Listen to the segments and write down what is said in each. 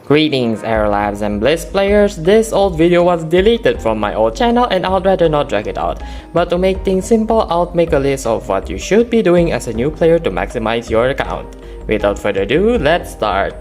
Greetings Aerolabs and Bliss players, this old video was deleted from my old channel and I'd rather not drag it out. But to make things simple, I'll make a list of what you should be doing as a new player to maximize your account. Without further ado, let's start.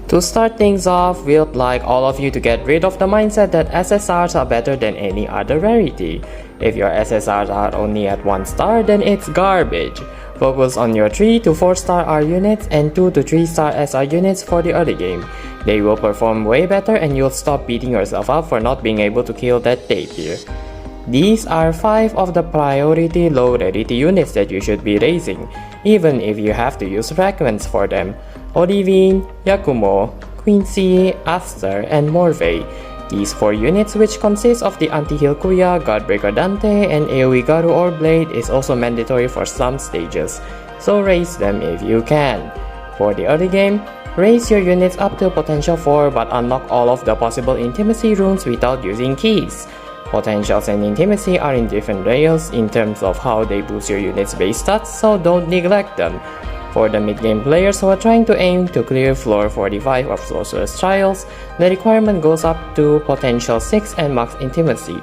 To start things off, we'd like all of you to get rid of the mindset that SSRs are better than any other rarity. If your SSRs are only at 1 star, then it's garbage. Focus on your 3 to 4 star R units and 2 to 3 star SR units for the early game. They will perform way better and you'll stop beating yourself up for not being able to kill that tapir. These are 5 of the priority low rarity units that you should be raising, even if you have to use fragments for them. Olivine, Yakumo, Quincy, Aster, and Morvey. These 4 units, which consist of the Anti-Heal Kuya, Godbreaker Dante, and AoE Garu or Blade, is also mandatory for some stages, so raise them if you can. For the early game, raise your units up to potential 4 but unlock all of the possible intimacy runes without using keys. Potentials and intimacy are in different rails in terms of how they boost your units' base stats, so don't neglect them. For the mid-game players who are trying to aim to clear floor 45 of Sorcerer's Trials, the requirement goes up to potential 6 and max intimacy.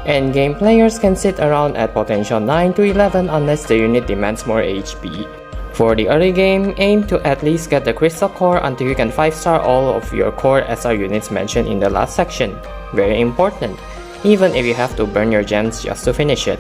Endgame players can sit around at potential 9 to 11 unless the unit demands more HP. For the early game, aim to at least get the Crystal Core until you can 5-star all of your core SR units mentioned in the last section. Very important, even if you have to burn your gems just to finish it.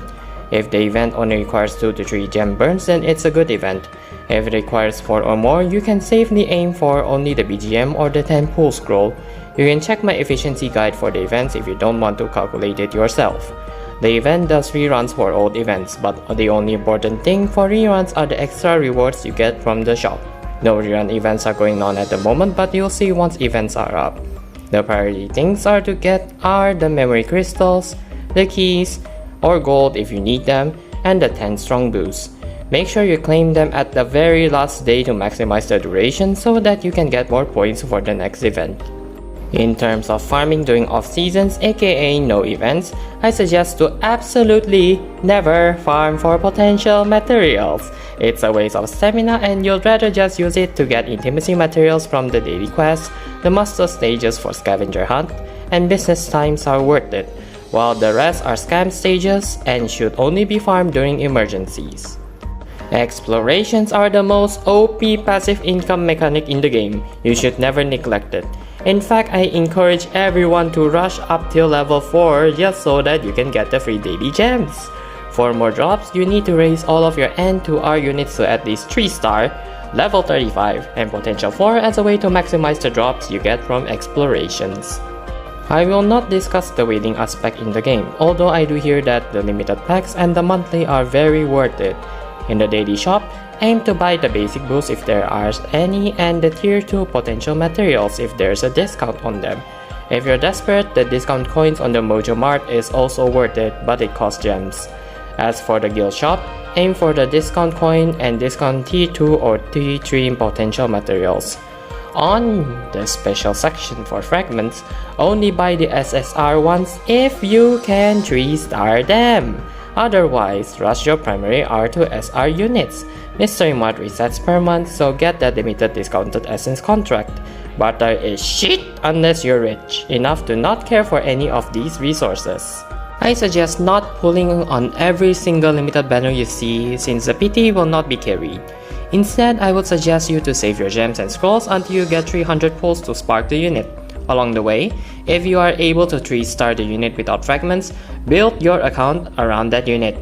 If the event only requires 2 to 3 gem burns, then it's a good event. If it requires 4 or more, you can safely aim for only the BGM or the 10 pull scroll. You can check my efficiency guide for the events if you don't want to calculate it yourself. The event does reruns for old events, but the only important thing for reruns are the extra rewards you get from the shop. No rerun events are going on at the moment, but you'll see once events are up. The priority things are to get are the memory crystals, the keys, or gold if you need them, and the 10 strong boosts. Make sure you claim them at the very last day to maximize the duration so that you can get more points for the next event. In terms of farming during off seasons, aka no events, I suggest to absolutely never farm for potential materials. It's a waste of stamina and you'd rather just use it to get intimacy materials from the daily quests, the master stages for scavenger hunt, and business times are worth it, while the rest are scam stages and should only be farmed during emergencies. Explorations are the most OP passive income mechanic in the game. You should never neglect it. In fact, I encourage everyone to rush up till level 4 just so that you can get the free daily gems. For more drops, you need to raise all of your N to R units to at least 3 star, level 35, and potential 4 as a way to maximize the drops you get from explorations. I will not discuss the waiting aspect in the game, although I do hear that the limited packs and the monthly are very worth it. In the daily shop, aim to buy the basic boosts if there are any and the tier 2 potential materials if there's a discount on them. If you're desperate, the discount coins on the Mojo Mart is also worth it, but it costs gems. As for the guild shop, aim for the discount coin and discount tier 2 or tier 3 potential materials. On the special section for fragments, only buy the SSR ones if you can 3-star them. Otherwise, rush your primary R to SR units. Mystery Mart resets per month, so get that limited discounted essence contract. Barter is shit unless you're rich enough to not care for any of these resources. I suggest not pulling on every single limited banner you see since the PT will not be carried. Instead, I would suggest you to save your gems and scrolls until you get 300 pulls to spark the unit. Along the way, if you are able to 3-star the unit without fragments, build your account around that unit.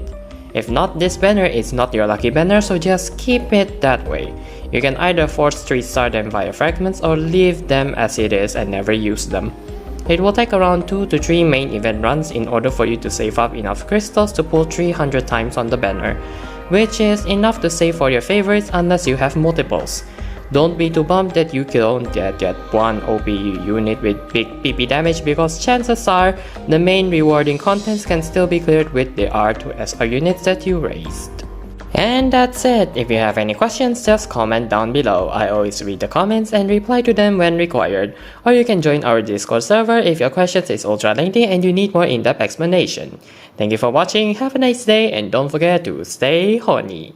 If not, this banner is not your lucky banner, so just keep it that way. You can either force 3-star them via fragments or leave them as it is and never use them. It will take around 2 to 3 main event runs in order for you to save up enough crystals to pull 300 times on the banner, which is enough to save for your favorites unless you have multiples. Don't be too bummed that you don't get one OP unit with big PP damage because chances are the main rewarding contents can still be cleared with the R to SR units that you raised. And that's it. If you have any questions, just comment down below. I always read the comments and reply to them when required. Or you can join our Discord server if your questions is ultra lengthy and you need more in-depth explanation. Thank you for watching, have a nice day, and don't forget to stay horny.